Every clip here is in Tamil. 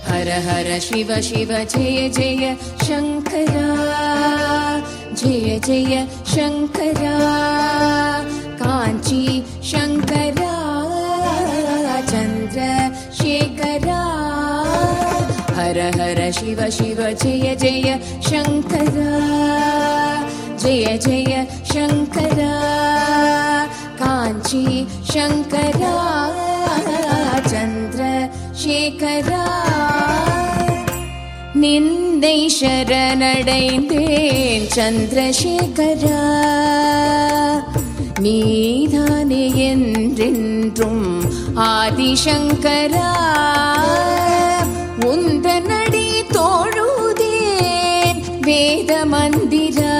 हर हर शिव शिव जय जय शंकरा, जय जय शंकरा, कांची शंकरा, चंद्रशेखरा। हर हर शिव शिव जय जय शंकरा, जय जय शंकरा, कांची शंकरा, चंद्रशेखरा। நின்னை சரணடைந்தேன் சந்திரசேகரா, நீதானே என்றென்றும் ஆதிசங்கரா. உந்தனடி தோழுதேன் வேத மந்திரா,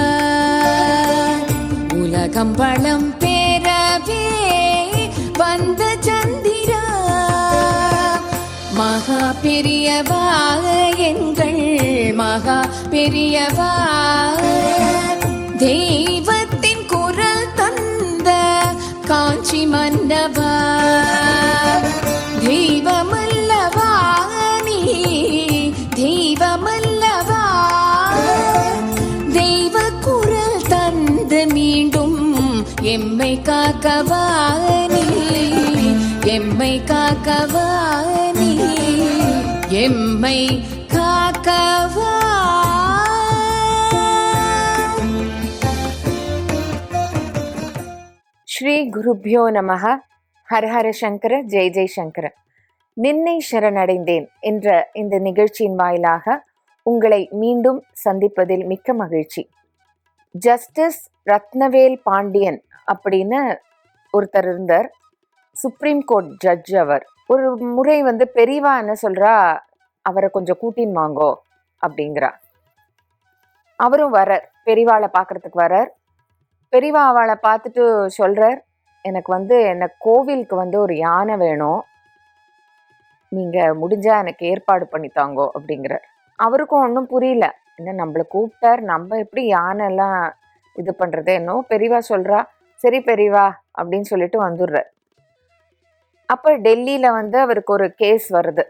உலகம் பலம் பெறவே வந்த சந்திரா. மகா பெரியவா எங்கள் மகா பெரியவா, தெய்வத்தின் குரல் தந்த காஞ்சி மன்னவா. தெய்வமல்லவா நீ, தெய்வமல்லவா, தெய்வ குரல் தந்து மீண்டும் எம்மை காக்கவா நீ, எம்மை காக்கவா நீ, எம்மை காக்கவா. ஸ்ரீ குருப்யோ நமஹ. ஹரஹர சங்கர, ஜெய் ஜெய் சங்கர. நின்னை சரணடைந்தேன் என்ற இந்த நிகழ்ச்சியின் வாயிலாக உங்களை மீண்டும் சந்திப்பதில் மிக்க மகிழ்ச்சி. ஜஸ்டிஸ் ரத்னவேல் பாண்டியன் அப்படின்னு ஒருத்தர் இருந்தார், சுப்ரீம் கோர்ட் ஜட்ஜ். அவர் ஒரு முறை பெரியவா என்ன சொல்றா, அவரை கொஞ்சம் கூட்டின்னு வாங்கோ அப்படிங்கிறா. அவரும் வரார், பெரியவாளை பார்க்கறதுக்கு வரார். பெரியவா அவளை பார்த்துட்டு சொல்றார், எனக்கு என்ன கோவிலுக்கு ஒரு யானை வேணும், நீங்க முடிஞ்சா எனக்கு ஏற்பாடு பண்ணித்தாங்கோ அப்படிங்கிறார். அவருக்கும் ஒன்றும் புரியல, என்ன நம்மளை கூப்பிட்டார், நம்ம எப்படி யானை எல்லாம் இது பண்றது. என்னோ பெரியவா சொல்றா, சரி பெரியவா அப்படின்னு சொல்லிட்டு வந்துடுறார். அப்போ டெல்லியில் அவருக்கு ஒரு கேஸ் வருது.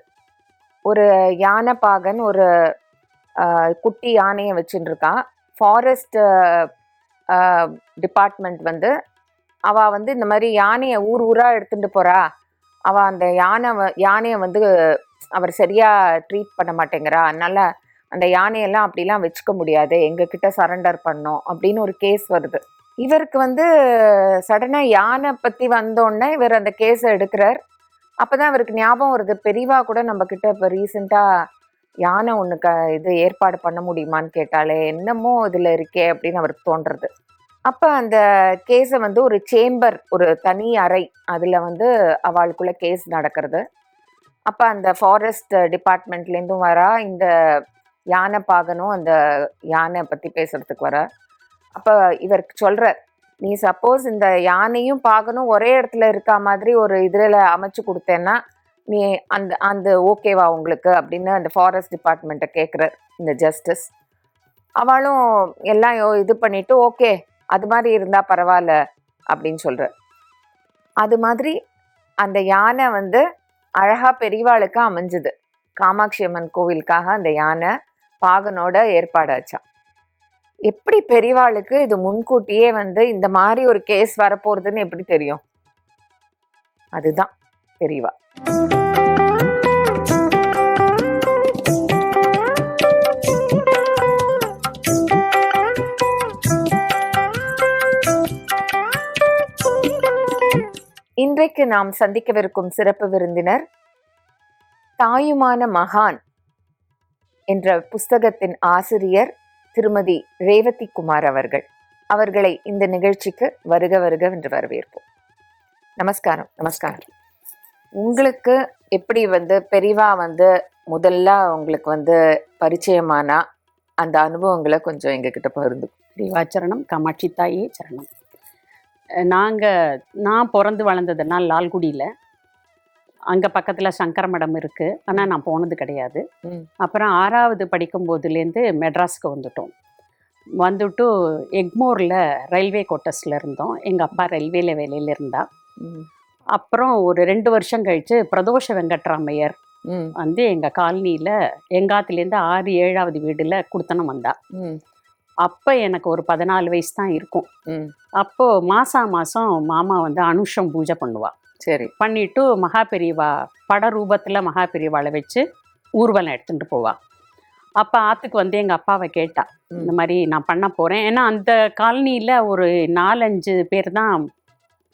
ஒரு யானை பாகன் ஒரு குட்டி யானையை வச்சுட்டு இருக்கான். ஃபாரஸ்ட் டிபார்ட்மெண்ட் அவள் இந்த மாதிரி யானையை ஊர் ஊராக எடுத்துகிட்டு போகிறா. அவள் அந்த யானையை அவர் சரியாக ட்ரீட் பண்ண மாட்டேங்கிறா, அதனால் அந்த யானையெல்லாம் அப்படிலாம் வச்சுக்க முடியாது, எங்ககிட்ட சரண்டர் பண்ணோம் அப்படின்னு ஒரு கேஸ் வருது. இவருக்கு சடனாக யானை பற்றி வந்தோடனே இவர் அந்த கேஸை எடுக்கிறார். அப்போ தான் அவருக்கு ஞாபகம் வருது, பெரியவா கூட நம்மக்கிட்ட இப்போ ரீசெண்டாக யானை ஒன்று இது ஏற்பாடு பண்ண முடியுமான்னு கேட்டாலே, என்னமோ இதில் இருக்கே அப்படின்னு அவருக்கு தோன்றுறது. அப்போ அந்த கேஸை ஒரு சேம்பர், ஒரு தனி அறை, அதில் அவளுக்குள்ள கேஸ் நடக்கிறது. அப்போ அந்த ஃபாரஸ்ட் டிபார்ட்மெண்ட்லேருந்தும் வரா, இந்த யானை பாகனும் அந்த யானை பற்றி பேசுகிறதுக்கு வரா. அப்போ இவருக்கு சொல்கிறார், நீ சப்போஸ் இந்த யானையும் பாகனும் ஒரே இடத்துல இருக்கா மாதிரி ஒரு இதில் அமைச்சு கொடுத்தேன்னா நீ அந்த ஓகேவா உங்களுக்கு அப்படின்னு அந்த ஃபாரஸ்ட் டிபார்ட்மெண்ட்டை கேட்குறார் இந்த ஜஸ்டிஸ். அவளும் எல்லாம் இது பண்ணிவிட்டு ஓகே அது மாதிரி இருந்தால் பரவாயில்ல அப்படின்னு சொல்கிறார். அது மாதிரி அந்த யானை அழகாக பெரியவாளுக்கு அமைஞ்சுது. காமாட்சி அம்மன் கோவிலுக்காக அந்த யானை பாகனோட ஏற்பாடாச்சா. எப்படி பெரியவாளுக்கு இது முன்கூட்டியே இந்த மாதிரி ஒரு கேஸ் வரப்போறதுன்னு எப்படி தெரியும்? அதுதான் பெரியவா. இன்றைக்கு நாம் சந்திக்கவிருக்கும் சிறப்பு விருந்தினர் தாயுமான மகான் என்ற புஸ்தகத்தின் ஆசிரியர் திருமதி ரேவதி குமார் அவர்கள். அவர்களை இந்த நிகழ்ச்சிக்கு வருக வருக என்று வரவேற்போம். நமஸ்காரம். நமஸ்காரம். உங்களுக்கு எப்படி பெரியவா முதல்ல உங்களுக்கு பரிச்சயமானா அந்த அனுபவங்களை கொஞ்சம் எங்ககிட்ட பகிர்ந்து. பெரியவாச்சரணம், காமாட்சி தாயே சரணம். நான் பிறந்து வளர்ந்ததுனால் லால்குடியில், அங்கே பக்கத்தில் சங்கர மடம் இருக்குது, ஆனால் நான் போனது கிடையாது. ம். அப்புறம் 6வது படிக்கும்போதுலேருந்து மெட்ராஸ்க்கு வந்துட்டு எக்மோரில் ரயில்வே கோட்டர்ஸில் இருந்தோம். எங்கள் அப்பா ரயில்வேல வேலையில் இருந்தா. ம். அப்புறம் ஒரு 2 வருஷம் கழித்து பிரதோஷ வெங்கட்ராமையர் ம். வந்து எங்கள் காலனியில் எங்காத்துலேருந்து 6, 7வது வீடில் குடுத்தனம் வந்தா. ம். அப்போ எனக்கு ஒரு 14 வயசு தான் இருக்கும். ம். அப்போது மாதம் மாமா வந்து அனுஷம் பூஜை பண்ணுவா. சரி. பண்ணிவிட்டு மகாபெரிவா பட ரூபத்தில் மகாபெரிவாளை வச்சு ஊர்வலம் எடுத்துகிட்டு போவா. அப்போ ஆற்றுக்கு வந்து எங்கள் அப்பாவை கேட்டா, இந்த மாதிரி நான் பண்ண போகிறேன். ஏன்னா அந்த காலனியில் ஒரு 4-5 பேர் தான்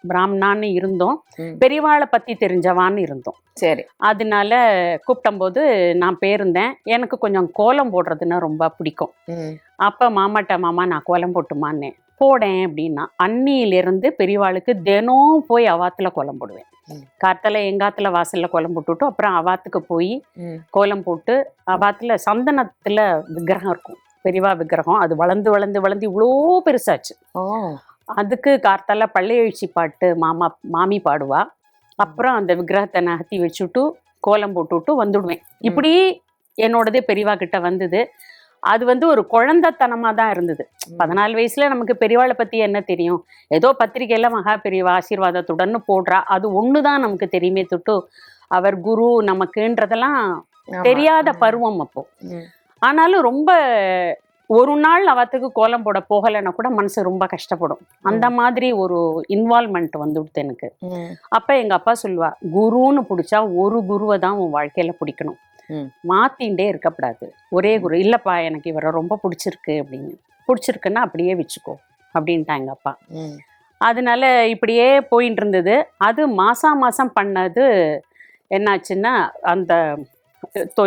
பிராமணான்னு இருந்தோம், பெரியவாளை பற்றி தெரிஞ்சவான்னு இருந்தோம். சரி. அதனால கூப்பிட்டம்போது நான் போயிருந்தேன். எனக்கு கொஞ்சம் கோலம் போடுறதுன்னா ரொம்ப பிடிக்கும். அப்போ மாமாட்ட, மாமா நான் கோலம் போட்டுமான்னே. போடேன் அப்படின்னா, அன்னியிலேருந்து பெரியவாளுக்கு தினம் போய் அவாத்தில் கோலம் போடுவேன். காத்தால எங்காத்துல வாசலில் கோலம் போட்டுவிட்டு அப்புறம் அவாத்துக்கு போய் கோலம் போட்டு, அவாத்தில் சந்தனத்தில் விக்கிரகம் இருக்கும், பெரியவா விக்கிரகம். அது வளர்ந்து வளர்ந்து வளர்ந்து இவ்வளோ பெருசாச்சு. அதுக்கு கார்த்தால பள்ளி எழுச்சி பாட்டு மாமி பாடுவா. அப்புறம் அந்த விக்கிரகத்தை நகர்த்தி வச்சுட்டு கோலம் போட்டுவிட்டு வந்துடுவேன். இப்படி என்னோடதே பெரியவா கிட்ட வந்தது. அது வந்து ஒரு குழந்தைத்தனமாக தான் இருந்தது. 14 வயசுல நமக்கு பெரியவாளை பற்றி என்ன தெரியும்? ஏதோ பத்திரிக்கையில் மகா பெரியவா ஆசீர்வாதத்துடன் போடுறா, அது ஒன்று தான் நமக்கு தெரியுமே தொட்டு அவர் குரு நமக்குன்றதெல்லாம் தெரியாத பருவம் அப்போ. ஆனாலும் ரொம்ப ஒரு நாள் அவத்துக்கு கோலம் போட போகலைன்னா கூட மனசு ரொம்ப கஷ்டப்படும். அந்த மாதிரி ஒரு இன்வால்மெண்ட் வந்துடுது எனக்கு. அப்போ எங்கள் அப்பா சொல்லுவா, குருன்னு பிடிச்சா ஒரு குருவை தான் உன் வாழ்க்கையில் பிடிக்கணும், மாத்தின்ண்டே இருக்கக்கூடாது. ஒரே குரு இல்லைப்பா, எனக்கு இவரை ரொம்ப பிடிச்சிருக்கு அப்படின்னு. பிடிச்சிருக்குன்னா அப்படியே வச்சுக்கோ அப்படின்ட்டா எங்கள் அப்பா. அதனால இப்படியே போயின்னு இருந்தது. அது மாதம் பண்ணது என்னாச்சுன்னா, அந்த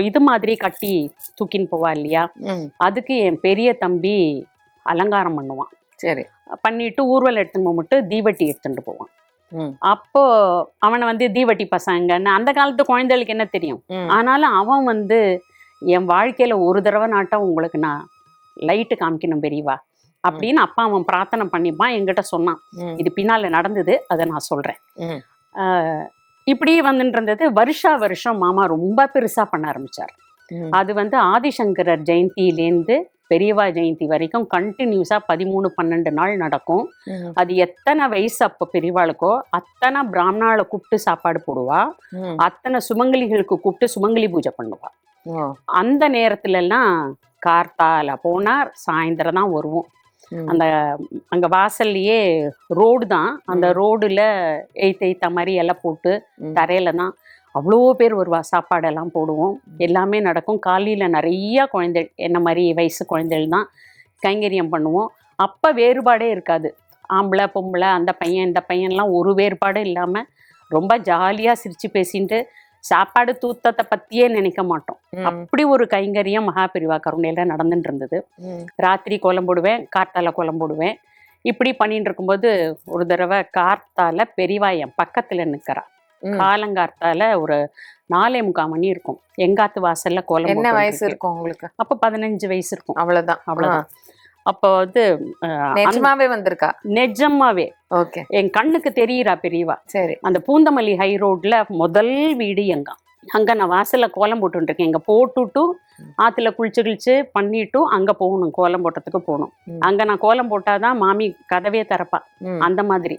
இது மாதிரி கட்டி தூக்கின்னு போவா இல்லையா, அதுக்கு என் பெரிய தம்பி அலங்காரம் பண்ணுவான். சரி. பண்ணிட்டு ஊர்வலம் எடுத்துன்னு போட்டு தீவட்டி எடுத்துட்டு போவான். அப்போ அவனை வந்து தீவட்டி பசங்கன்னு, அந்த காலத்து குழந்தைகளுக்கு என்ன தெரியும்? ஆனாலும் அவன் வந்து என் வாழ்க்கையில ஒரு தடவை நாட்டம் உங்களுக்கு நான் லைட்டு காமிக்கணும் பெரியவா அப்படின்னு அப்பா அவன் பிரார்த்தனை பண்ணிப்பான். என்கிட்ட சொன்னான், இது பின்னால நடந்தது, அதை நான் சொல்றேன். இப்படி வந்துட்டு இருந்தது. வருஷம் மாமா ரொம்ப பெருசா பண்ண ஆரம்பிச்சார். அது வந்து ஆதிசங்கரர் ஜெயந்தியிலேருந்து பெரியவா ஜெயந்தி வரைக்கும் கண்டினியூஸா 13-12 நாள் நடக்கும். அது எத்தனை வயசு அப்போ பெரியவாளுக்கோ அத்தனை பிராமணாவை கூப்பிட்டு சாப்பாடு போடுவா, அத்தனை சுமங்கலிகளுக்கு கூப்பிட்டு சுமங்கலி பூஜை பண்ணுவா. அந்த நேரத்துல எல்லாம் கார்த்தால போனா சாயந்தரம் தான் வருவோம். அங்க வாசல்லையே ரோடு தான், அந்த ரோடுல எய்த்த மாதிரி எல்லாம் போட்டு தரையில தான் அவ்வளோ பேர் வருவா. சாப்பாடெல்லாம் போடுவோம், எல்லாமே நடக்கும். காலையில் நிறையா குழந்தை என்ன மாதிரி வயசு குழந்தைகள் தான் கைங்கரியம் பண்ணுவோம். அப்போ வேறுபாடே இருக்காது, ஆம்பளை பொம்பளை அந்த பையன் இந்த பையன்லாம் ஒரு வேறுபாடு இல்லாமல் ரொம்ப ஜாலியாக சிரித்து பேசிட்டு சாப்பாடு தூத்தத்தை பற்றியே நினைக்க மாட்டோம். அப்படி ஒரு கைங்கரியம் மகாபெரிவா கருணையில் நடந்துட்டு இருந்தது. ராத்திரி கோலம் போடுவேன், கார்த்தால கோலம் போடுவேன். இப்படி பண்ணிட்டு இருக்கும்போது ஒரு தடவை கார்த்தால பெரியவா என் பக்கத்தில் நிற்கிறா. காலங்கார்த்தால ஒரு 4:45 மணி இருக்கும். எங்காத்து வாசல்ல கோலம். என்ன வயசு இருக்கும் உங்களுக்கு அப்போ? 15 வயசு இருக்கும். அவ்வளவுதான். அப்போ வந்து நிஜமாவே வந்திருக்கா? நிஜமாவே. ஓகே. என் கண்ணுக்கு தெரியுறா பெரியவா. சரி. அந்த பூந்தமல்லி ஹை ரோட்ல முதல் வீடு அங்க நான் வாசல்ல கோலம் போட்டுருக்கேன். இங்க போட்டுட்டு ஆத்துல குளிச்சு பண்ணிட்டு அங்க போகணும், கோலம் போட்டதுக்கு போகணும். அங்க நான் கோலம் போட்டாதான் மாமி கதவே திறப்பா. அந்த மாதிரி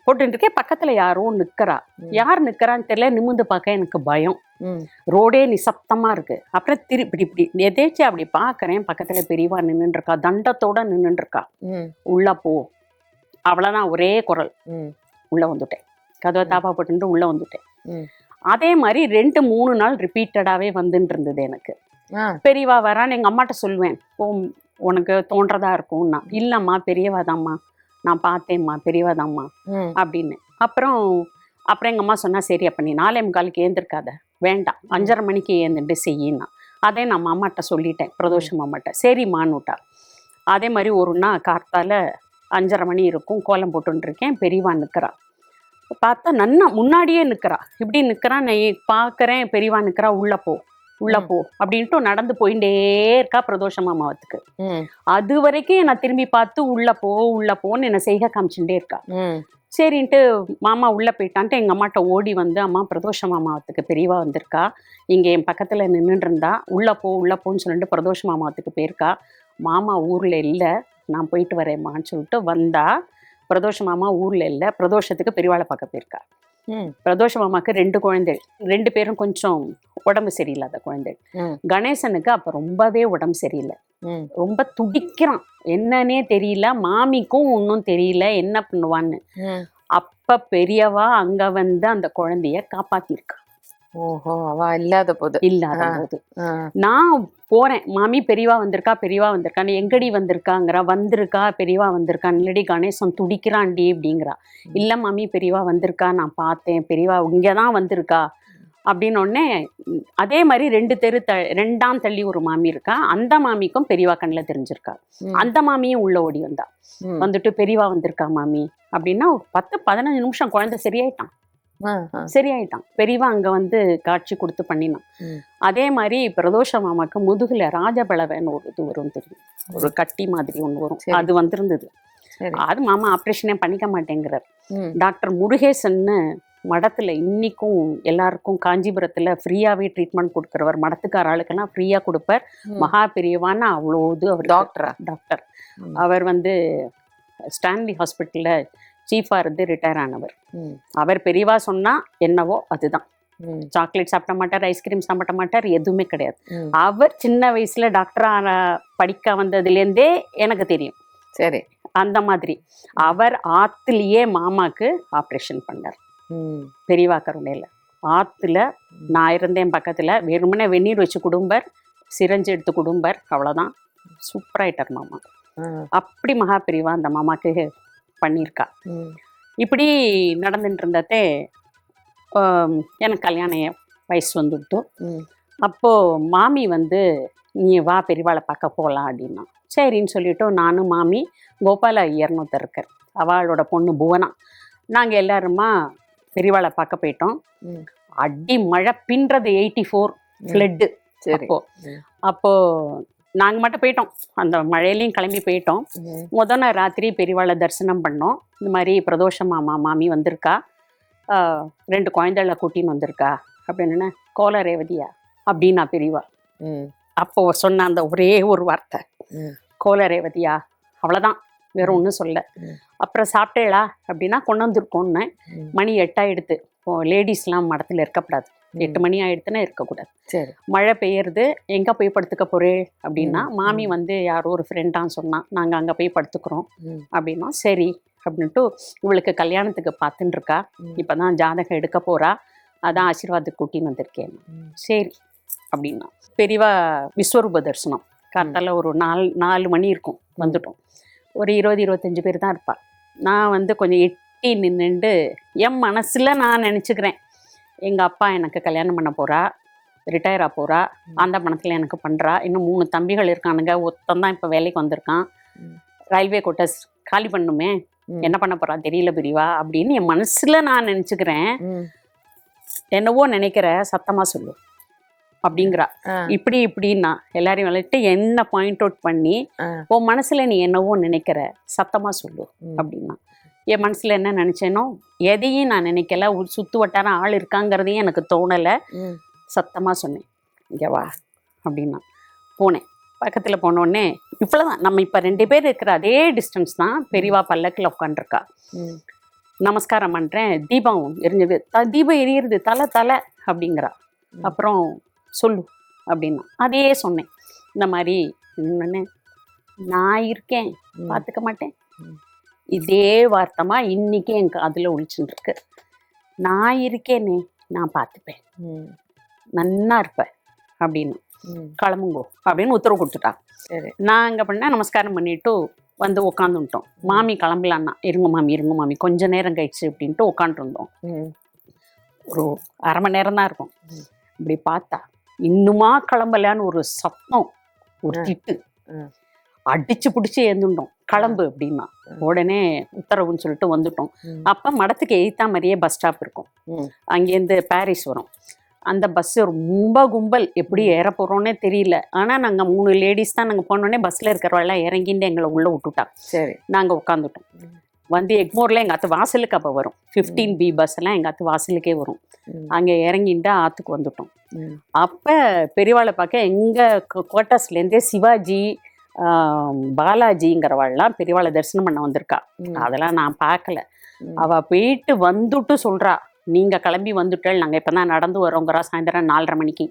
போட்டு இருக்கேன். பக்கத்துல யாரோ நிக்கிறா. யார் நிக்கிறான்னு தெரியல. நிமிந்து பார்க்க எனக்கு பயம். ரோடே நிசப்தமா இருக்கு. அப்புறம் இப்படி எதேச்சு அப்படி பாக்குறேன், பக்கத்துல பெரியவா நின்னுட்டு இருக்கா, தண்டத்தோட நின்னுட்டு இருக்கா. உள்ள போ, அவ்வளவுதான், ஒரே குரல். உள்ள வந்துட்டேன், கதவை தாப்பா போட்டு உள்ள வந்துட்டேன். அதே மாதிரி 2-3 நாள் ரிப்பீட்டடாவே வந்துட்டு இருந்தது எனக்கு. பெரியவா வரான்னு எங்க அம்மாட்ட சொல்லுவேன், ஓ உனக்கு தோன்றதா இருக்கும்னா. இல்லம்மா பெரியவாதாம்மா, நான் பார்த்தேம்மா பெரியவாதாம்மா அப்படின்னு. அப்புறம் எங்க அம்மா சொன்னா, சரி அப்ப நீ 4:45 ஏந்திருக்காத, வேண்டாம் 5:30 மணிக்கு ஏந்துட்டு செய்யினா. அதே நான் மாமாட்ட சொல்லிட்டேன், பிரதோஷம் மாமாட்ட. சரிம்மான்னுட்டா. அதே மாதிரி ஒரு நாள் கார்த்தால 5:30 மணி இருக்கும், கோலம் போட்டுன்னு இருக்கேன். பெரியவா நிற்கிறா. பார்த்தா நன்னா முன்னாடியே நிற்கிறா. இப்படி நிற்கிறா. நான் பார்க்குறேன், பெரியவா நிற்கிறா. உள்ள போ, உள்ள போ அப்படின்ட்டு நடந்து போயிட்டே இருக்கா பிரதோஷ மாமாவத்துக்கு. ம். அது வரைக்கும் நான் திரும்பி பார்த்து உள்ள போன்னு என்னை செய்க காமிச்சுட்டே இருக்கா. ம். சரின்ட்டு மாமா உள்ள போயிட்டான்ட்டு எங்க அம்மாட்ட ஓடி வந்து, அம்மா பிரதோஷ மாமாவத்துக்கு பெரியவா வந்திருக்கா, இங்க என் பக்கத்துல நின்றுட்டு இருந்தா, உள்ள போன்னு சொல்லிட்டு பிரதோஷ மாமாவத்துக்கு போயிருக்கா. மாமா ஊர்ல இல்லை, நான் போயிட்டு வரேம்மான்னு சொல்லிட்டு வந்தா, பிரதோஷ மாமா ஊர்ல இல்லை, பிரதோஷத்துக்கு பெரியவாளை பார்க்க போயிருக்கா. ம். பிரதோஷ மாமாக்கு 2 குழந்தை, 2 பேரும் கொஞ்சம் உடம்பு சரியில்லாத குழந்தை. ம். கணேசனுக்கு அப்ப ரொம்பவே உடம்பு சரியில்லை, ம். ரொம்ப துடிக்கிறான், என்னன்னே தெரியல, மாமிக்கும் ஒன்றும் தெரியல என்ன பண்ணுவான்னு. ம். அப்ப பெரியவா அங்க வந்து அந்த குழந்தைய காப்பாத்திருக்கா. ஓஹோ, அவ இல்லாத போது. இல்லாத போது ஆ. நான் போறேன், மாமி பெரியவா வந்திருக்கா, நீ எங்கடி வந்திருக்காங்கிற, வந்திருக்கா பெரியவா வந்திருக்கா, இல்லடி கணேசன் துடிக்கிறான்டி அப்படிங்கிறா. இல்ல மாமி பெரியவா வந்திருக்கா, நான் பார்த்தேன், பெரியவா இங்கதான் வந்திருக்கா அப்படின்னு உடனே, அதே மாதிரி 2 தெரு 2ஆம் தள்ளி ஒரு மாமி இருக்கா, அந்த மாமிக்கும் பெரியவா கண்ணில் தெரிஞ்சிருக்கா. அந்த மாமியும் உள்ள ஓடி வந்தா. வந்துட்டு பெரியவா வந்திருக்கா மாமி அப்படின்னா, 10-15 நிமிஷம் குழந்தை சரியாயிட்டான். பெரியவா அங்க வந்து காட்சி கொடுத்து பண்ணினான். அதே மாதிரி பிரதோஷ மாமாக்கு முதுகுல ராஜபலவன்னு ஒரு இது வரும் தெரியும், ஒரு கட்டி மாதிரி ஒன்று வரும், அது வந்திருந்தது. அது மாமா ஆப்ரேஷனே பண்ணிக்க மாட்டேங்கிறார். டாக்டர் முருகேசன்னு மடத்துல இன்னைக்கும் எல்லாருக்கும் காஞ்சிபுரத்துல ஃப்ரீயாவே ட்ரீட்மெண்ட் கொடுக்குறவர், மடத்துக்கார ஆளுக்கெல்லாம் ஃப்ரீயா கொடுப்பார். மகா பெரியவான்னு அவ்வளோ இது. அவர் டாக்டர். அவர் வந்து ஸ்டான்லி ஹாஸ்பிட்டல்ல சீஃபா இருந்து ரிட்டையர் ஆனவர். அவர் பெரியவா சொன்னா என்னவோ அதுதான். சாக்லேட் சாப்பிட மாட்டார், ஐஸ்கிரீம் சாப்பிட மாட்டார், எதுவுமே கிடையாது. அவர் சின்ன வயசுல டாக்டரா படிக்க வந்ததுலேருந்தே எனக்கு தெரியும். சரி, அந்த மாதிரி அவர் ஆத்துலயே மாமாக்கு ஆப்ரேஷன் பண்ணார். பெரியவா கருணையில ஆத்துல நான் இருந்தேன் பக்கத்துல, வெறுமனே வெந்நீர் வச்சு குடும்பர், சிரஞ்சு எடுத்து குடும்பர், அவ்வளவுதான். சூப்பராயிட்டார் மாமா. அப்படி மகா பெரியவா அந்த மாமாக்கு பண்ணியிருக்கா. இப்படி நடந்துட்டு இருந்ததே எனக்கு கல்யாண வயசு வந்துவிட்டு. அப்போ மாமி வந்து நீ வா பெரியவாளை பார்க்க போகலாம் அப்படின்னா, சரின்னு சொல்லிட்டு நானும் மாமி, கோபால ஐயர்னு ஒருத்தர் இருக்கார், அவளோட பொண்ணு புவனா, நாங்கள் எல்லாருமா பெரியவாளை பார்க்க போயிட்டோம். அடி மழை பின்றது, 84 ஃப்ளட்டு. அப்போ நாங்கள் மட்டும் போயிட்டோம், அந்த மழையிலையும் கிளம்பி போயிட்டோம். முதல் நாள் ராத்திரி பெரியவாளை தரிசனம் பண்ணோம். இந்த மாதிரி பிரதோஷ மாமி வந்திருக்கா, 2 குழந்தைகளை கூட்டின்னு வந்திருக்கா அப்படின்னு. கோல ரேவதியா அப்படின்னா பெரியவா. அப்போ சொன்ன அந்த ஒரே ஒரு வார்த்தை, கோல ரேவதியா, அவ்வளோதான், வேற ஒன்றும் சொல்ல. அப்புறம் சாப்பிட்டேளா அப்படின்னா, கொண்டு வந்திருக்கோன்னு. மணி 8 ஆயிடுத்து. இப்போ லேடிஸ்லாம் மடத்தில் இருக்கக்கூடாது, 8 மணி ஆயிடுத்துன்னா இருக்கக்கூடாது. சரி, மழை பெய்யறது, எங்கே போய் படுத்துக்க போறே அப்படின்னா, மாமி வந்து யாரோ ஒரு ஃப்ரெண்டான்னு சொன்னான், நாங்கள் அங்கே போய் படுத்துக்கிறோம் அப்படின்னா. சரி அப்படின்ட்டு, இவளுக்கு கல்யாணத்துக்கு பார்த்துன்னு இருக்கா, இப்போதான் ஜாதகம் எடுக்க போறா, அதான் ஆசீர்வாதத்துக்கு கூட்டின்னு வந்திருக்கேன். சரி அப்படின்னா, பெரியவா விஸ்வரூப தரிசனம் காத்தால ஒரு 4 மணி இருக்கும், வந்துட்டோம். ஒரு 20-25 பேர் தான் இருப்பா. நான் வந்து கொஞ்சம் எட்டி நின்றுண்டு என் மனசில் நான் நினச்சிக்கிறேன், எங்கள் அப்பா எனக்கு கல்யாணம் பண்ண போகிறா, ரிட்டையர் ஆக போகிறா, அந்த பணத்தில் எனக்கு பண்ணுறா, இன்னும் 3 தம்பிகள் இருக்கானுங்க, ஒருத்தந்தான் இப்போ வேலைக்கு வந்திருக்கான், ரயில்வே கோட்டர்ஸ் காலி பண்ணுமே, என்ன பண்ண போகிறா தெரியல பெரியவா அப்படின்னு என் மனசில் நான் நினச்சிக்கிறேன். என்னவோ நினைக்கிற, சத்தமாக சொல்லு அப்படிங்கிறா. இப்படின்னா எல்லாரையும் விளையாட்டு என்ன பாயிண்ட் அவுட் பண்ணி, உன் மனசுல நீ என்னவோ நினைக்கிற, சத்தமா சொல்லு அப்படின்னா. என் மனசுல என்ன நினைச்சேனோ எதையும் நான் நினைக்கல, சுத்து வட்டாரம் ஆள் இருக்காங்கிறதையும் எனக்கு தோணலை, சத்தமா சொன்னேன், இங்கே வா அப்படின்னா. போனேன், பக்கத்தில் போனோடனே இவ்வளோதான், நம்ம இப்போ 2 பேர் இருக்கிற அதே டிஸ்டன்ஸ் தான். பெரியவா பல்லக்கில் உட்காந்துருக்கா, நமஸ்காரம் பண்ணுறேன், தீபம் எரிஞ்சது, தீபம் எரியிறது, தலை அப்படிங்கிறா. அப்புறம் சொல்லு அப்படின்னா, அதே சொன்னேன். இந்த மாதிரி என்னன்னு, நான் இருக்கேன் பார்த்துக்க மாட்டேன், இதே வார்த்தமா இன்னைக்கு என் காதில் ஒழிச்சுட்டு இருக்கு. நான் இருக்கேனே, நான் பார்த்துப்பேன், நன்னா இருப்பேன் அப்படின்னு. கிளம்புங்கோ அப்படின்னு உத்தரவு கொடுத்துட்டா. நான் இங்கே பண்ண நமஸ்காரம் பண்ணிட்டு வந்து உட்காந்துட்டோம். மாமி கிளம்பலான்னா, இருங்க மாமி கொஞ்ச நேரம் கழிச்சு அப்படின்ட்டு உட்காந்துருந்தோம். ஒரு அரை மணி நேரம் தான் இருக்கும். இப்படி பார்த்தா இன்னுமா கிளம்பலான்னு ஒரு சத்தம், ஒரு திட்டு, அடிச்சு பிடிச்சி எழுந்துட்டோம், கிளம்பு அப்படின்னா. உடனே உத்தரவுன்னு சொல்லிட்டு வந்துட்டோம். அப்போ மடத்துக்கு எய்த்தா மாதிரியே பஸ் ஸ்டாப் இருக்கும், அங்கேருந்து பாரிஸ் வரும். அந்த பஸ் ரொம்ப கும்பல், எப்படி ஏற போறோம்னே தெரியல. ஆனா நாங்க 3 லேடிஸ் தான். நாங்க போனோடனே பஸ்ல இருக்கிறவெல்லாம் இறங்கிட்டு எங்களை உள்ள விட்டுட்டா. சரி. நாங்க உட்காந்துட்டோம். வந்து எக்மோர்ல எங்க அத்து வாசலுக்கு அப்ப வரும் 15B பஸ் எல்லாம் எங்க அத்து வாசலுக்கே வரும். அங்க இறங்கிட்டு ஆத்துக்கு வந்துட்டோம். அப்ப பெரியவாளை பார்க்க எங்க குவார்ட்டர்ஸ்ல இருந்தே சிவாஜி, பாலாஜிங்கிறவாள்லாம் பெரியவாளை தரிசனம் பண்ண வந்திருக்கா. அதெல்லாம் நான் பார்க்கல. அவ போயிட்டு வந்துட்டு சொல்றா, நீங்க கிளம்பி வந்துட்டேன், நாங்க இப்பதான் நடந்து வரோங்கிறா. சாயந்தரம் 4:30 மணிக்கு.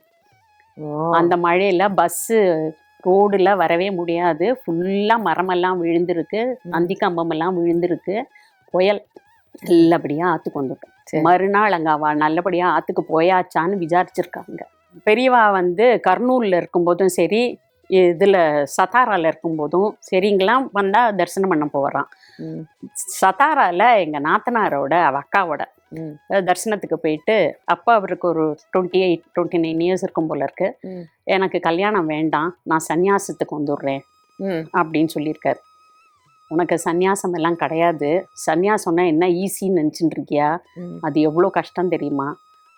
அந்த மழையில பஸ்ஸு ரோடுல வரவே முடியாது. ஃபுல்லா மரமெல்லாம் விழுந்திருக்கு, நந்தி கம்பமெல்லாம் விழுந்திருக்கு. புயல். நல்லபடியா ஆத்துக்கு வந்துட்டோம். மறுநாள் அங்க அவ நல்லபடியா ஆத்துக்கு போயாச்சான்னு விசாரிச்சிருக்காங்க. பெரியவா வந்து கர்னூல்ல இருக்கும்போதும் சரி, இதுல சத்தாரால இருக்கும்போதும் சரிங்களாம் வந்தா தரிசனம் பண்ண போறான். சத்தாரால எங்க நாத்தனாரோட அவ அக்காவோட தரிசனத்துக்கு போயிட்டு, அப்போ அவருக்கு ஒரு 28-29 இயர்ஸ் இருக்கும் போல இருக்கு. எனக்கு கல்யாணம் வேண்டாம், நான் சன்னியாசத்துக்கு வந்துடுறேன் அப்படின்னு சொல்லியிருக்காரு. உனக்கு சன்னியாசம் எல்லாம் கிடையாது, சன்னியாசம்னா என்ன ஈஸின்னு நினச்சிட்டு இருக்கியா? அது எவ்வளோ கஷ்டம் தெரியுமா?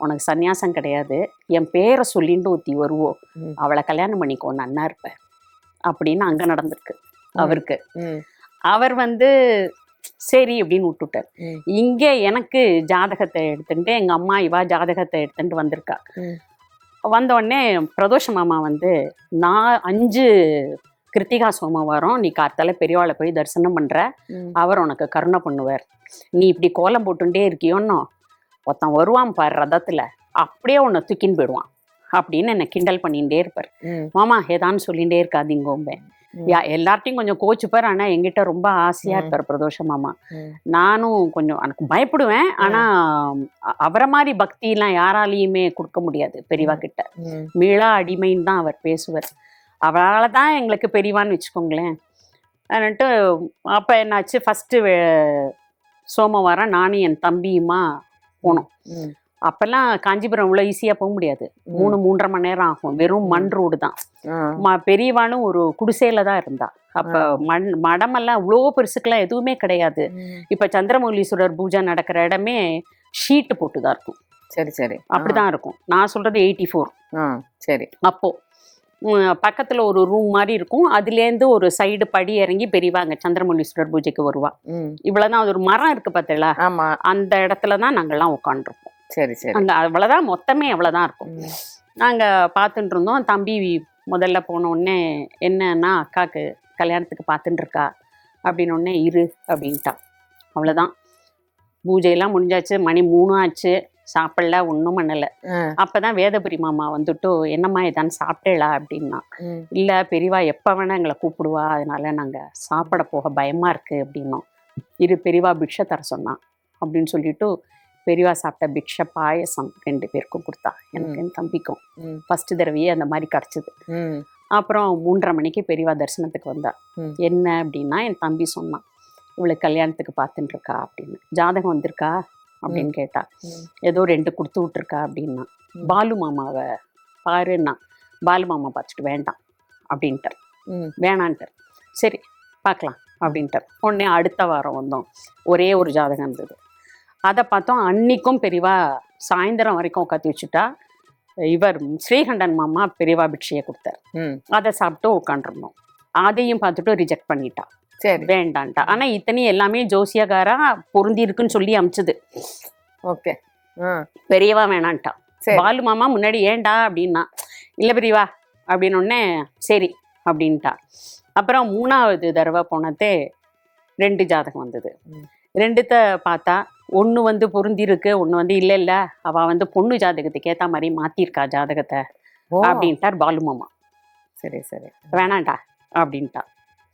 உனக்கு சன்னியாசம் கிடையாது, என் பேரை சொல்லிட்டு ஒருத்தி வருவோம், அவளை கல்யாணம் பண்ணிக்கோ, நன்னா இருப்பேன் அப்படின்னு அங்க நடந்திருக்கு அவருக்கு. அவர் வந்து சரி அப்படின்னு விட்டுட்டார். இங்க எனக்கு ஜாதகத்தை எடுத்துட்டு எங்க அம்மா இவா ஜாதகத்தை எடுத்துட்டு வந்திருக்கா. வந்தோடனே பிரதோஷ மாமா வந்து, நான் 5 கிருத்திகா சோமவாரம் நீ கார்த்தால பெரியவாளை போய் தரிசனம் பண்ற, அவர் உனக்கு கருணை பண்ணுவார். நீ இப்படி கோலம் போட்டுட்டே இருக்கியோன்னோ ஒருத்தன் வருவான் பாரு ரதத்துல, அப்படியே உன்னை தூக்கின்னு போயிடுவான் அப்படின்னு என்னை கிண்டல் பண்ணிகிட்டே இருப்பார். மாமா ஏதான்னு சொல்லிகிட்டே இருக்காதீங்கோம்பேன். எல்லார்ட்டையும் கொஞ்சம் கோச்சுப்பார், ஆனா எங்கிட்ட ரொம்ப ஆசையா இருப்பார் பிரதோஷ மாமா. நானும் கொஞ்சம் எனக்கு பயப்படுவேன். ஆனா அவரை மாதிரி பக்தி எல்லாம் யாராலையுமே கொடுக்க முடியாது பெரியவா கிட்ட. மீளா அடிமைன்னு தான் அவர் பேசுவார். அவரால் தான் எங்களுக்கு பெரியவான்னு வச்சுக்கோங்களேன். அதன்ட்டு அப்போ என்னாச்சு, ஃபஸ்ட்டு சோமவாரம் நானும் என் தம்பியுமா போனோம். அப்பெல்லாம் காஞ்சிபுரம் இவ்வளோ ஈஸியாக போக முடியாது. 3-3.5 மணி நேரம் ஆகும். வெறும் மண் ரோடு தான். பெரியவானும் ஒரு குடிசையில தான் இருந்தா. அப்போ மடமெல்லாம் இவ்வளோ பெருசுக்கெல்லாம் எதுவுமே கிடையாது. இப்போ சந்திரமௌலீஸ்வரர் பூஜை நடக்கிற இடமே ஷீட்டு போட்டு தான் இருக்கும். சரி சரி, அப்படிதான் இருக்கும். நான் சொல்றது 84. சரி. அப்போ பக்கத்துல ஒரு ரூம் மாதிரி இருக்கும். அதுலேருந்து ஒரு சைடு படி இறங்கி பெரியவா அங்க சந்திரமௌலீஸ்வரர் பூஜைக்கு வருவா. இவ்வளவுதான். அது ஒரு மரம் இருக்கு பார்த்தீங்களா, அந்த இடத்துலதான் நாங்கெல்லாம் உட்காந்துருப்போம். சரி சரி. அங்க அவ்வளவுதான், மொத்தமே அவ்வளவுதான் இருக்கும். நாங்க பார்த்துட்டு இருந்தோம். தம்பி முதல்ல போன உடனே என்னன்னா, அக்காக்கு கல்யாணத்துக்கு பார்த்துட்டு இருக்கா அப்படின்னு உடனே இரு அப்படின்ட்டா. அவ்வளவுதான். பூஜையெல்லாம் முடிஞ்சாச்சு. மணி 3 ஆச்சு. சாப்பிடல, ஒன்றும் பண்ணலை. அப்போதான் வேதபுரி மாமா வந்துட்டு, என்னம்மா இதான்னு சாப்பிட்டேளா அப்படின்னா. இல்லை பெரியவா எப்போ வேணால் எங்களை கூப்பிடுவா, அதனால நாங்கள் சாப்பிட போக பயமாக இருக்குது அப்படின்னோம். இரு பெரியவா பிக்ஷை தர சொன்னான் அப்படின்னு சொல்லிட்டு பெரியவா சாப்பிட்ட பிக்ஷை பாயசம் 2 பேருக்கும் கொடுத்தா, எனக்கு என் தம்பிக்கும். ஃபஸ்ட்டு தடவையே அந்த மாதிரி கிடச்சிது. அப்புறம் 3:30 மணிக்கு பெரியவா தரிசனத்துக்கு வந்தா. என்ன அப்படின்னா, என் தம்பி சொன்னான், இவளுக்கு கல்யாணத்துக்கு பார்த்துட்டு இருக்கா அப்படின்னு. ஜாதகம் வந்திருக்கா அப்படின்னு கேட்டா. ஏதோ 2 கொடுத்து விட்டுருக்கா அப்படின்னா. பாலு மாமாவை பாருன்னா. பாலு மாமா பார்த்துட்டு வேண்டாம் அப்படின்ட்டார். வேணான்ட்டார். சரி பார்க்கலாம் அப்படின்ட்டார். உடனே அடுத்த வாரம் வந்தோம். ஒரே ஒரு ஜாதகம் இருந்தது. அதை பார்த்தோம். அன்னைக்கும் பெரியவா சாயந்தரம் வரைக்கும் உட்காந்து வச்சுட்டா. இவர் ஸ்ரீகண்டன் மாமா பெரியவா பிக்ஷையை கொடுத்தார். அதை சாப்பிட்டு உட்காந்துருந்தோம். அதையும் பார்த்துட்டு ரிஜெக்ட் பண்ணிட்டா. சரி வேண்டான்ட்டா. ஆனா இத்தனையும் எல்லாமே ஜோசியக்காரா பொருந்தி இருக்குன்னு சொல்லி அமிச்சது. ஓகே. பெரியவா வேணான்ட்டா. பாலு மாமா முன்னாடி ஏண்டா அப்படின்னா, இல்லை பெரியவா அப்படின்னு உடனே சரி அப்படின்ட்டா. அப்புறம் 3வது தடவை போனதே 2 ஜாதகம் வந்தது. 2த்த பார்த்தா, ஒன்று வந்து பொருந்தி இருக்கு, ஒன்று வந்து இல்லை இல்லை அவள் வந்து பொண்ணு ஜாதகத்துக்கு ஏற்ற மாதிரி மாற்றிருக்கா ஜாதகத்தை அப்படின்ட்டார் பாலு மாமா. சரி சரி வேணாண்டா அப்படின்ட்டா.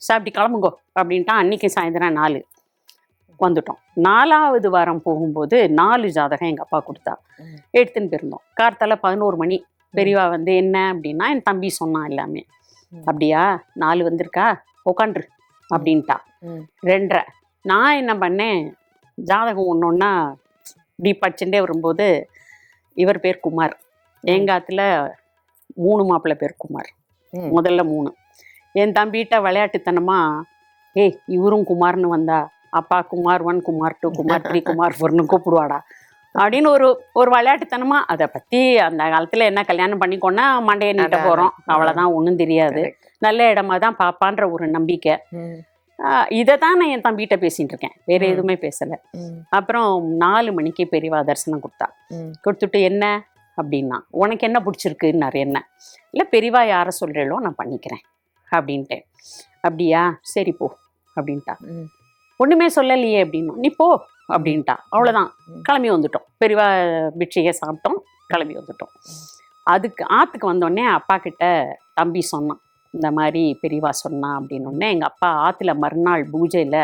சாப்பிட்டு கிளம்புங்கோ அப்படின்ட்டா. அன்னைக்கு சாயந்தரம் 4 வந்துட்டோம். 4வது வாரம் போகும்போது 4 ஜாதகம் எங்கள் அப்பா கொடுத்தா. எடுத்துன்னு போயிருந்தோம். கார்த்தால 11 மணி. பெரியவா வந்து என்ன அப்படின்னா, என் தம்பி சொன்னான் எல்லாமே. அப்படியா 4 வந்திருக்கா, உட்காண்ட்ரு அப்படின்ட்டா. 2:30. நான் என்ன பண்ணேன், ஜாதகம் ஒன்றா இப்படி படிச்சுட்டே வரும்போது, இவர் பேர் குமார். எங்காத்துல 3 மாப்பிள்ளை பேர் குமார். முதல்ல 3. என் தம்பிகிட்ட விளையாட்டுத்தனமா, இவரும் குமார்னு வந்தா அப்பா குமார் 1, குமார் 2, குமார் 3, குமார் 4ன்னு கூப்பிடுவாடா அப்படின்னு ஒரு ஒரு விளையாட்டுத்தனமா அதை பத்தி அந்த காலத்துல என்ன கல்யாணம் பண்ணிக்கோன்னா மண்டையை நீட்ட போறோம், அவ்வளவுதான், ஒன்றும் தெரியாது, நல்ல இடமா தான் பாப்பான்ற ஒரு நம்பிக்கை. இதை தான் நான் என் தம்பிகிட்ட பேசிட்டு இருக்கேன், வேற எதுவுமே பேசலை. அப்புறம் 4 மணிக்கு பெரியவா தரிசனம் கொடுத்துட்டு என்ன அப்படின்னா, உனக்கு என்ன பிடிச்சிருக்குன்னாரு. என்ன இல்லை பெரியவா யாரை சொல்கிறீங்களோ நான் பண்ணிக்கிறேன் அப்படின்ட்டேன். அப்படியா, சரி போ அப்படின்ட்டா. ஒன்றுமே சொல்லலையே அப்படின்னு, நீ போ அப்படின்ட்டா. அவ்வளோதான், கிளம்பி வந்துட்டோம். பெரியவா பிட்சையை சாப்பிட்டோம், கிளம்பி வந்துட்டோம். அதுக்கு ஆற்றுக்கு வந்தோடனே அப்பா கிட்ட தம்பி சொன்னான், இந்த மாதிரி பெரியவா சொன்னா அப்படின்னோடனே எங்கள் அப்பா ஆற்றுல மறுநாள் பூஜையில்,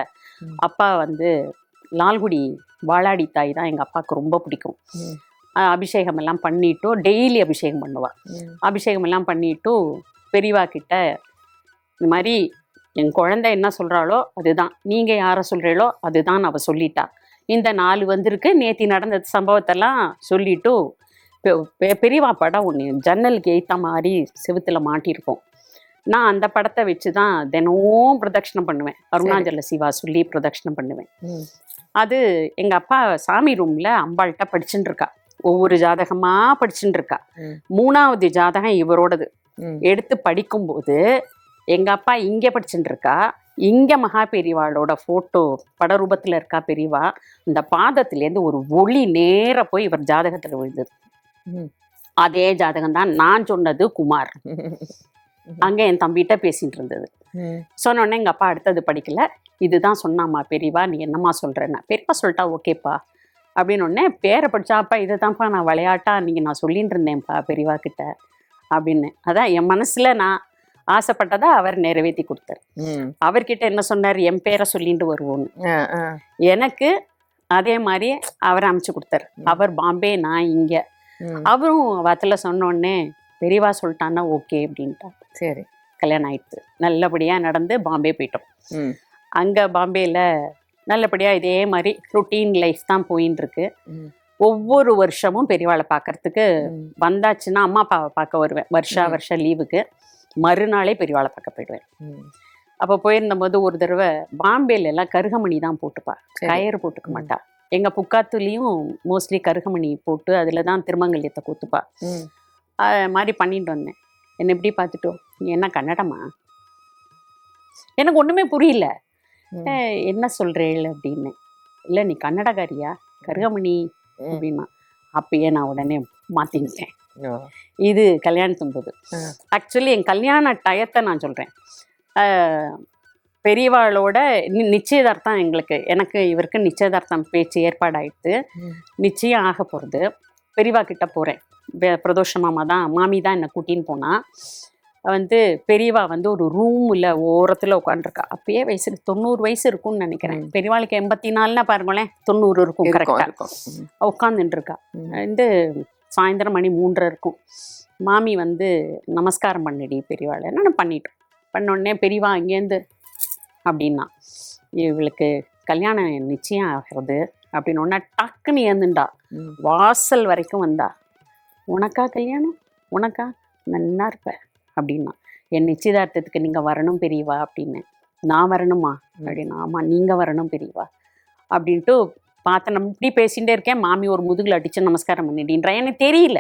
அப்பா வந்து லால்குடி வாளாடி தாய் தான் எங்கள் அப்பாவுக்கு ரொம்ப பிடிக்கும். அபிஷேகம் எல்லாம் பண்ணிட்டு டெய்லி அபிஷேகம் பண்ணுவாள். அபிஷேகம் எல்லாம் பண்ணிட்டு பெரியவா கிட்ட இந்த மாதிரி என் குழந்தை என்ன சொல்கிறாளோ அதுதான், நீங்கள் யாரை சொல்கிறீங்களோ அதுதான் அவள் சொல்லிட்டா, இந்த 4 வந்திருக்கு, நேற்று நடந்த சம்பவத்தெல்லாம் சொல்லிட்டு பெரியவா படம் ஒன்று ஜன்னலுக்கு ஏற்ற மாதிரி செவுத்துல மாட்டியிருக்கோம். நான் அந்த படத்தை வச்சு தான் தினமும் பிரதட்சணம் பண்ணுவேன், அருணாச்சல சிவா சொல்லி பிரதட்சணம் பண்ணுவேன். அது எங்கள் அப்பா சாமி ரூமில் அம்பாள்கிட்ட படிச்சுட்டு இருக்கா, ஒவ்வொரு ஜாதகமா படிச்சுட்டு இருக்கா. 3வது ஜாதகம் இவரோடது எடுத்து படிக்கும்போது எங்க அப்பா இங்கே படிச்சுட்டு இருக்கா, இங்க மகா பெரியவாளோட போட்டோ படரூபத்துல இருக்கா பெரியவா. இந்த பாதத்திலேருந்து ஒரு ஒளி நேர போய் இவர் ஜாதகத்துல விழுந்தது. அதே ஜாதகம் தான் நான் சொன்னது குமார். அங்க என் தம்பிகிட்ட பேசிட்டு இருந்தது. சொன்னோடனே எங்க அப்பா அடுத்தது படிக்கல, இதுதான் சொன்னாமா பெரியவா, நீ என்னம்மா சொல்றேன்னா, பெரியப்பா சொல்லிட்டா ஓகேப்பா அப்படின்னு உடனே பேரை படிச்சாப்பா, இதை தான்ப்பா நான் விளையாட்டா அன்னைக்கு நான் சொல்லிட்டு இருந்தேன்ப்பா பெரியவா கிட்ட அப்படின்னு. அதான் என் மனசுல நான் ஆசைப்பட்டதா அவர் நிறைவேற்றி கொடுத்தார். அவர்கிட்ட என்ன சொன்னார், என் பேரை சொல்லிட்டு வருவோன்னு. எனக்கு அதே மாதிரி அவர் அமைச்சு கொடுத்தார். அவர் பாம்பே, நான் இங்க. அவரும் வார்த்தையில சொன்னோடனே பெரியவா சொல்லிட்டான்னா ஓகே அப்படின்ட்டா. சரி, கல்யாணம் ஆயிடுச்சு, நல்லபடியா நடந்து பாம்பே போயிட்டோம். அங்க பாம்பேல நல்லபடியா இதே மாதிரி ரொட்டீன் லைஃப் தான் போயின்னு இருக்கு. ஒவ்வொரு வருஷமும் பெரியவாளை பார்க்கறதுக்கு வந்தாச்சுன்னா அம்மா அப்பாவை பார்க்க வருவேன். வருஷம் லீவுக்கு மறுநாளே பெரியவாளை பார்க்க போயிடுவேன். அப்போ போயிருந்தபோது ஒரு தடவை பாம்பேல எல்லாம் கருகமணி தான் போட்டுப்பா, கயிறு போட்டுக்க மாட்டா. எங்க புக்காத்துலேயும் மோஸ்ட்லி கருகமணி போட்டு அதில் தான் திருமங்கல்யத்தை கூத்துப்பா. அது மாதிரி பண்ணிட்டு வந்தேன். என்னை எப்படி பார்த்துட்டோ, நீ என்ன கன்னடமா? எனக்கு ஒன்றுமே புரியல. என்ன சொல்கிறேள் அப்படின்னு. இல்லை நீ கன்னடகாரியா கருகமணி அப்படின்னா. அப்பயே நான் உடனே மாற்றிக்கிட்டேன். இது கல்யாணத்தும் போது ஆக்சுவலி என் கல்யாண டயத்தை நான் சொல்கிறேன். பெரியவாளோட நிச்சயதார்த்தம் எனக்கு இவருக்கு நிச்சயதார்த்தம் பேச்சு ஏற்பாடாயிடுது. நிச்சயம் ஆக போகிறது. பெரியவா கிட்ட போகிறேன். பிரதோஷ மாமி தான் என்னை கூட்டின்னு போனால். பெரியவா ஒரு ரூமில் ஓரத்தில் உட்காந்துருக்கா. அப்பயே வயசு 90 வயசு இருக்கும்னு நினைக்கிறேன். பெரியவாளுக்கு 84னா பாருங்களேன், 90 இருக்கும் கரெக்டாக. உட்காந்துட்டுருக்கா. சாயந்தரம் மணி 3:30 இருக்கும். மாமி நமஸ்காரம் பண்ணிடி பெரியவாளை. என்னென்ன பண்ணிட்டோம். பண்ணோடனே பெரியவா இங்கேருந்து அப்படின்னா, இவளுக்கு கல்யாணம் நிச்சயம் ஆகிறது அப்படின்னு ஒன்னா டக்குன்னு ஏந்துண்டா. வாசல் வரைக்கும் வந்தா. உனக்கா கல்யாணம்? உனக்கா? நல்லா இருப்ப அப்படின்னா. என் நிச்சயதார்த்தத்துக்கு நீங்கள் வரணும் பெரியவா அப்படின்னு. நான் வரணுமா அப்படின்னா. ஆமாம் நீங்கள் வரணும் பெரியவா அப்படின்ட்டு பார்த்து நம்ம இப்படி பேசிகிட்டே இருக்கேன். மாமி ஒரு முதுகில் அடித்து நமஸ்காரம் பண்ணிடின்றா. எனக்கு தெரியல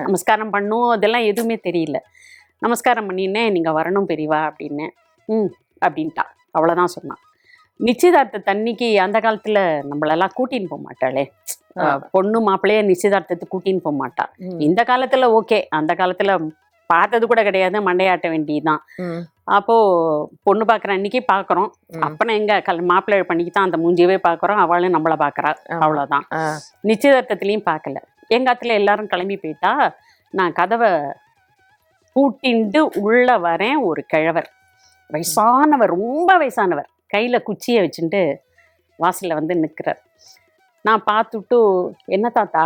நமஸ்காரம் பண்ணும், அதெல்லாம் எதுவுமே தெரியல. நமஸ்காரம் பண்ணினேன், நீங்கள் வரணும் பெரியவா அப்படின்னு. அப்படின்ட்டா. அவ்வளோதான் சொன்னான். நிச்சயதார்த்த தண்ணிக்கு அந்த காலத்தில் நம்மளெல்லாம் கூட்டின்னு போக மாட்டாளே, பொண்ணு மாப்பிள்ளையே நிச்சயதார்த்தத்துக்கு கூட்டின்னு போக மாட்டா. இந்த காலத்தில் ஓகே, அந்த காலத்தில் பார்த்தது கூட கிடையாது, மண்டையாட்ட வேண்டியதுதான். அப்போ பொண்ணு பார்க்குற அன்னைக்கு பார்க்குறோம். அப்பனா எங்க மாப்பிள்ளை பண்ணிக்கு தான் அந்த மூஞ்சியவே பார்க்குறோம், அவளும் நம்மளை பார்க்குறா, அவ்வளோதான். நிச்சயதார்த்தத்துலேயும் பார்க்கல. எங்கள் ஆத்துல எல்லாரும் கிளம்பி போயிட்டா. நான் கதவை பூட்டிண்டு உள்ள வரேன். ஒரு கிழவர், வயசானவர், ரொம்ப வயசானவர், கையில் குச்சியை வச்சுட்டு வாசலில் நிற்கிறார். நான் பார்த்துட்டு என்ன தாத்தா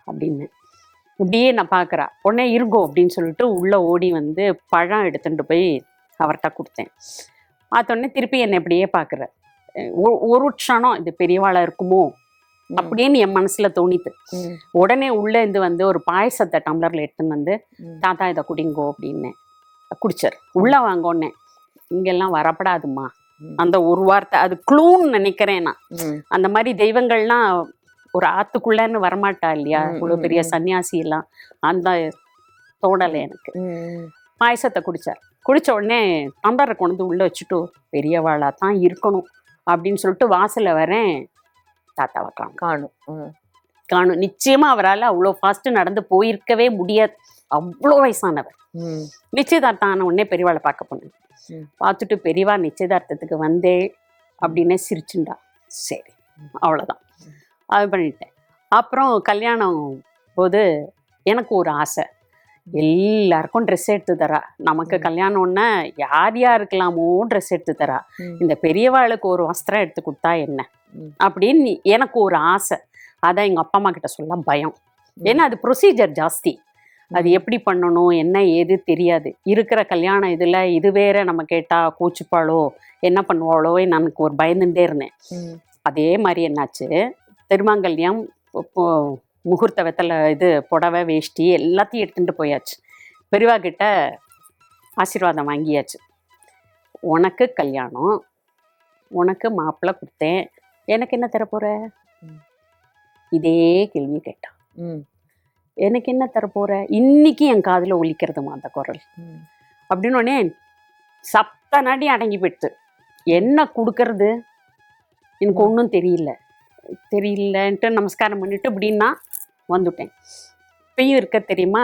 அப்படின்னு இப்படியே நான் பார்க்குறா. உடனே இருங்கோ அப்படின்னு சொல்லிட்டு உள்ளே ஓடி பழம் எடுத்துட்டு போய் அவர்கிட்ட கொடுத்தேன். பார்த்தோடனே திருப்பி என்னை இப்படியே பார்க்குற. ஒரு க்ஷணம் இது பெரியவாளாக இருக்குமோ அப்படின்னு என் மனசில் தோணித்து. உடனே உள்ளே ஒரு பாயசத்தை டம்ளரில் எடுத்துன்னு தாத்தா இதை குடிங்கோ அப்படின்னு குடிச்சார். உள்ளே வாங்கோன்னே, இங்கெல்லாம் வரப்படாதுமா, அந்த ஒரு வார்த்தை அது க்ளூன்னு நினைக்கிறேன் நான். அந்த மாதிரி தெய்வங்கள்லாம் ஒரு ஆத்துக்குள்ளன்னு வரமாட்டா இல்லையா, இவ்வளவு பெரிய சன்னியாசி எல்லாம், அந்த தோணலை எனக்கு. பாயசத்தை குடிச்சார். குடிச்ச உடனே டம்ளரை கொண்டு வந்து உள்ள வச்சுட்டு பெரியவாளா தான் இருக்கணும் அப்படின்னு சொல்லிட்டு வாசல்ல வரேன், தாத்தாவை காணும். நிச்சயமா அவரால் அவ்வளோ ஃபாஸ்ட்டு நடந்து போயிருக்கவே முடியாது, அவ்வளோ வயசானவர். நிச்சயதார்த்தம் ஆன உடனே பெரியவாளை பார்க்க போனேன். பார்த்துட்டு பெரியவா நிச்சயதார்த்தத்துக்கு வந்தே அப்படின்னு சிரிச்சுண்டா. சரி, அவ்வளோதான், அது பண்ணிட்டேன். அப்புறம் கல்யாணம் போது எனக்கு ஒரு ஆசை, எல்லாருக்கும் ட்ரெஸ் எடுத்து தரா. நமக்கு கல்யாணம்னா யார் யாருக்கெல்லாமோ ட்ரெஸ் எடுத்து தரா, இந்த பெரியவாளுக்கு ஒரு வஸ்திரம் எடுத்து கொடுத்தா என்ன அப்படின்னு எனக்கு ஒரு ஆசை. அதான் எங்கள் அப்பா அம்மா கிட்ட சொல்ல பயம். ஏன்னா அது ப்ரொசீஜர் ஜாஸ்தி, அது எப்படி பண்ணணும் என்ன ஏது தெரியாது. இருக்கிற கல்யாணம் இதில் இது வேற, நம்ம கேட்டால் கூச்சிப்பாளோ என்ன பண்ணுவாளோ எனக்கு ஒரு பயந்துட்டே இருந்தேன். அதே மாதிரி என்னாச்சு, திருமாங்கல்யம் முகூர்த்த வெத்தலை இது புடவை வேஷ்டி எல்லாத்தையும் எடுத்துகிட்டு போயாச்சு. பெரியவா கிட்ட ஆசீர்வாதம் வாங்கியாச்சு. உனக்கு கல்யாணம், உனக்கு மாப்பிள்ளை கொடுத்தேன், எனக்கு என்ன தரப்போற? இதே கேள்வி கேட்டான். எனக்கு என்ன தரப்போற? இன்னைக்கு என் காதில் ஒலிக்கிறதுமா அந்த குரல். அப்படின்னு உடனே சப்த நாடி அடங்கி போயிடுது. என்ன கொடுக்கறது எனக்கு ஒன்றும் தெரியலன்ட்டு நமஸ்காரம் பண்ணிட்டு இப்படின்னா வந்துட்டேன். இப்பயும் இருக்க தெரியுமா,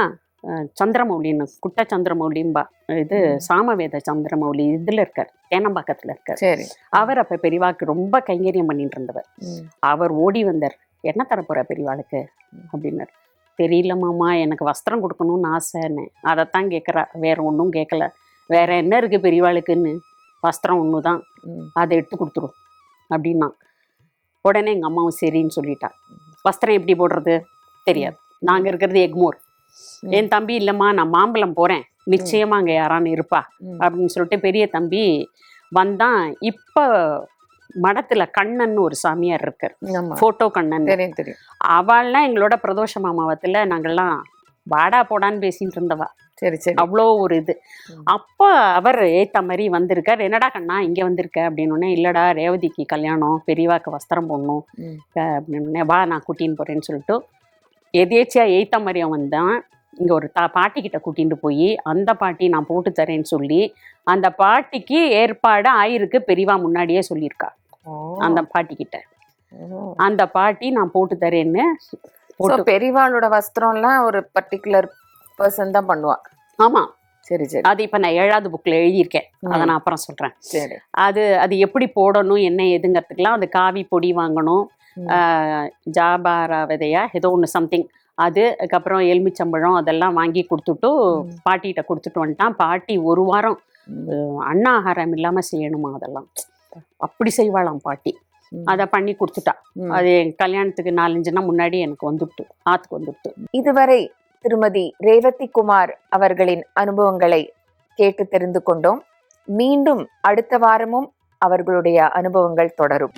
சந்திரமௌலின்னு, குட்ட சந்திரமௌலிம்பா, இது சாமவேத சந்திரமௌலி இதில் இருக்கார், தேனம்பாக்கத்தில் இருக்கார். சரி, அவர் அப்போ பெரியவாக்கு ரொம்ப கைங்கரியம் பண்ணிட்டு இருந்தவர். அவர் ஓடி வந்தார், என்ன தரப்போற பெரியவாளுக்கு அப்படின்னார். தெரியல மாமா, எனக்கு வஸ்திரம் கொடுக்கணும்னு ஆசைன்னு. அதைத்தான் கேட்குறா, வேற ஒன்றும் கேட்கல. வேற என்ன இருக்கு பெரியவாளுக்குன்னு? வஸ்திரம் ஒன்று தான், அதை எடுத்து கொடுத்துரும் அப்படின்னா. உடனே எங்கள் அம்மாவும் சரின்னு சொல்லிட்டா. வஸ்திரம் எப்படி போடுறது தெரியாது, நாங்கள் இருக்கிறது எக்மோர். என் தம்பி இல்லைம்மா நான் மாம்பழம் போகிறேன், நிச்சயமா அங்கே யாரான்னு இருப்பா அப்படின்னு சொல்லிட்டு பெரிய தம்பி வந்தான். இப்போ மடத்துல கண்ணன் ஒரு சாமியார் இருக்கார், போட்டோ கண்ணன், அவள்லாம் எங்களோட பிரதோஷ மாமாவத்துல நாங்கள்லாம் வாடா போடான்னு பேசிட்டு இருந்தவா. சரி சரி, அவ்வளோ ஒரு இது. அப்போ அவர் ஏத்த மாதிரி வந்திருக்கார். என்னடா கண்ணா இங்கே வந்திருக்க அப்படின்னு. இல்லடா ரேவதிக்கு கல்யாணம், பெரியவாக்கு வஸ்திரம் போடணும் அப்படின்னு, வா நான் கூட்டின்னு போறேன்னு சொல்லிட்டு எதேச்சியா ஏத்த மாதிரி அவன் வந்தான். இங்கே ஒரு பாட்டி கிட்ட கூட்டிட்டு போய் அந்த பாட்டி நான் போட்டு தரேன்னு சொல்லி அந்த பாட்டிக்கு ஏற்பாடு ஆயிருக்கு. பெரியவா முன்னாடியே சொல்லியிருக்கா அந்த பாட்டி கிட்ட. அந்த பாட்டி நான் போட்டு தரேன்னு. பெரியவாளோட வஸ்திரம்லாம் ஒரு பர்டிகுலர் பர்சன் தான் பண்ணுவா. ஆமா, சரி சரி. அது இப்போ நான் 7வது புக்கில் எழுதியிருக்கேன், அதை நான் அப்புறம் சொல்கிறேன். சரி, அது எப்படி போடணும் என்ன ஏதுங்கிறதுக்கெலாம் அது காவி பொடி வாங்கணும், ஜாபாரா விதையா ஏதோ ஒன்று சம்திங், அதுக்கப்புறம் எலுமிச்சம்பழம் அதெல்லாம் வாங்கி கொடுத்துட்டு பாட்டிகிட்ட கொடுத்துட்டு வந்துட்டான். பாட்டி ஒரு வாரம் அண்ணா ஆகாரம் இல்லாமல் செய்யணுமா, அதெல்லாம் அப்படி செய்வாளாம் பாட்டி. அதை பண்ணி கொடுத்துட்டா. அது என் கல்யாணத்துக்கு 4-5 நாள் முன்னாடி எனக்கு வந்துட்டு ஆத்துக்கு வந்துட்டு. இதுவரை திருமதி ரேவதி குமார் அவர்களின் அனுபவங்களை கேட்டு தெரிந்து கொண்டோம். மீண்டும் அடுத்த வாரமும் அவர்களுடைய அனுபவங்கள் தொடரும்.